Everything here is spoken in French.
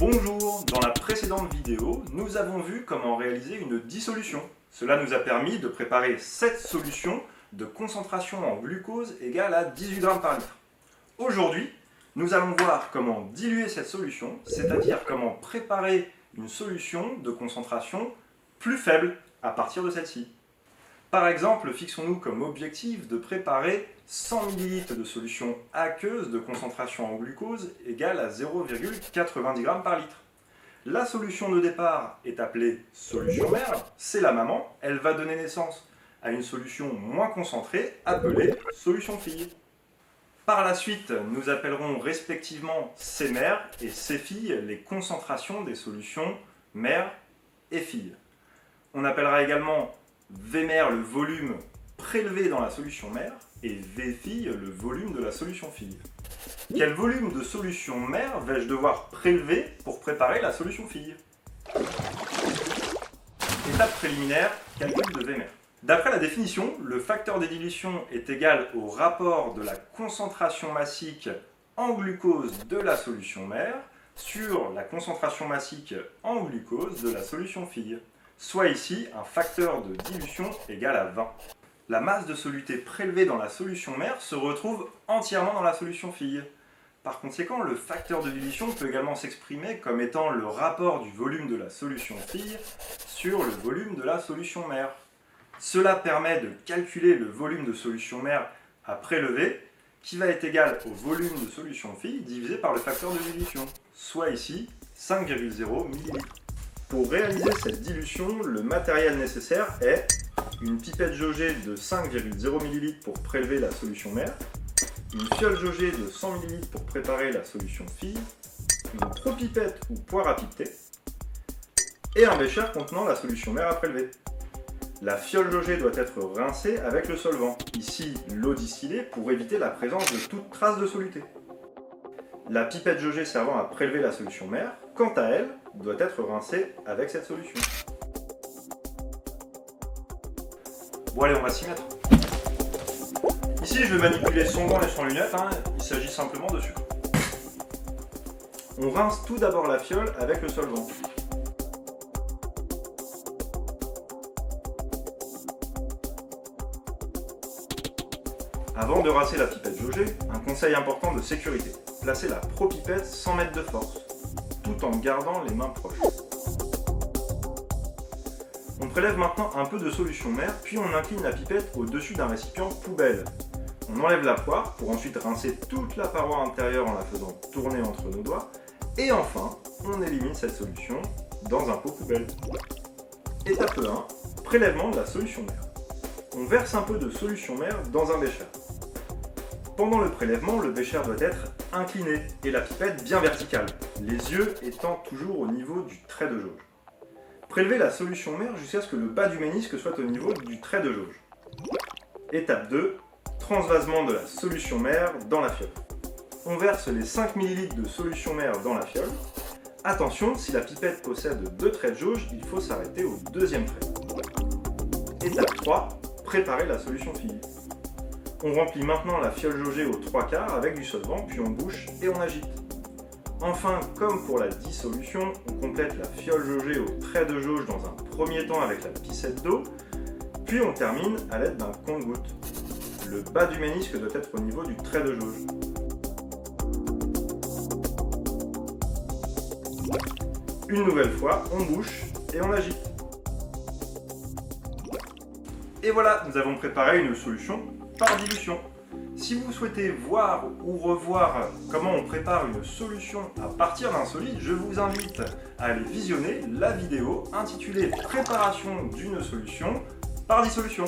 Bonjour, dans la précédente vidéo, nous avons vu comment réaliser une dissolution. Cela nous a permis de préparer cette solution de concentration en glucose égale à 18 g par litre. Aujourd'hui, nous allons voir comment diluer cette solution, c'est-à-dire comment préparer une solution de concentration plus faible à partir de celle-ci. Par exemple, fixons-nous comme objectif de préparer 100 ml de solution aqueuse de concentration en glucose égale à 0,90 g par litre. La solution de départ est appelée solution mère, c'est la maman, elle va donner naissance à une solution moins concentrée appelée solution fille. Par la suite, nous appellerons respectivement C mère et C fille les concentrations des solutions mère et fille. On appellera également V mère le volume prélevé dans la solution mère et V fille le volume de la solution fille. Quel volume de solution mère vais-je devoir prélever pour préparer la solution fille? Étape préliminaire, calcul de V mère. D'après la définition, le facteur de dilution est égal au rapport de la concentration massique en glucose de la solution mère sur la concentration massique en glucose de la solution fille, soit ici un facteur de dilution égal à 20. La masse de soluté prélevée dans la solution mère se retrouve entièrement dans la solution fille. Par conséquent, le facteur de dilution peut également s'exprimer comme étant le rapport du volume de la solution fille sur le volume de la solution mère. Cela permet de calculer le volume de solution mère à prélever, qui va être égal au volume de solution fille divisé par le facteur de dilution, soit ici 5,0 ml. Pour réaliser cette dilution, le matériel nécessaire est une pipette jaugée de 5,0 ml pour prélever la solution mère, une fiole jaugée de 100 ml pour préparer la solution fille, une propipette ou poire à pipeter, et un bécher contenant la solution mère à prélever. La fiole jaugée doit être rincée avec le solvant, ici l'eau distillée pour éviter la présence de toute trace de soluté. La pipette jaugée servant à prélever la solution mère, quant à elle, doit être rincée avec cette solution. Bon allez, on va s'y mettre. Ici, je vais manipuler son gant et sans lunettes, il s'agit simplement de sucre. On rince tout d'abord la fiole avec le solvant. Avant de rincer la pipette jaugée, un conseil important de sécurité. Placez la propipette sans mettre de force, tout en gardant les mains proches. On prélève maintenant un peu de solution mère, puis on incline la pipette au-dessus d'un récipient poubelle. On enlève la poire pour ensuite rincer toute la paroi intérieure en la faisant tourner entre nos doigts. Et enfin, on élimine cette solution dans un pot poubelle. Étape 1, prélèvement de la solution mère. On verse un peu de solution mère dans un bécher. Pendant le prélèvement, le bécher doit être incliné et la pipette bien verticale, les yeux étant toujours au niveau du trait de jauge. Prélevez la solution mère jusqu'à ce que le bas du ménisque soit au niveau du trait de jauge. Étape 2, transvasement de la solution mère dans la fiole. On verse les 5 ml de solution mère dans la fiole. Attention, si la pipette possède 2 traits de jauge, il faut s'arrêter au deuxième trait. Étape 3, préparer la solution fille. On remplit maintenant la fiole jaugée aux 3/4 avec du solvant, puis on bouche et on agite. Enfin, comme pour la dissolution, on complète la fiole jaugée au trait de jauge dans un premier temps avec la piscette d'eau, puis on termine à l'aide d'un compte-gouttes. Le bas du ménisque doit être au niveau du trait de jauge. Une nouvelle fois, on bouche et on agite. Et voilà, nous avons préparé une solution par dilution. Si vous souhaitez voir ou revoir comment on prépare une solution à partir d'un solide, je vous invite à aller visionner la vidéo intitulée « Préparation d'une solution par dissolution ».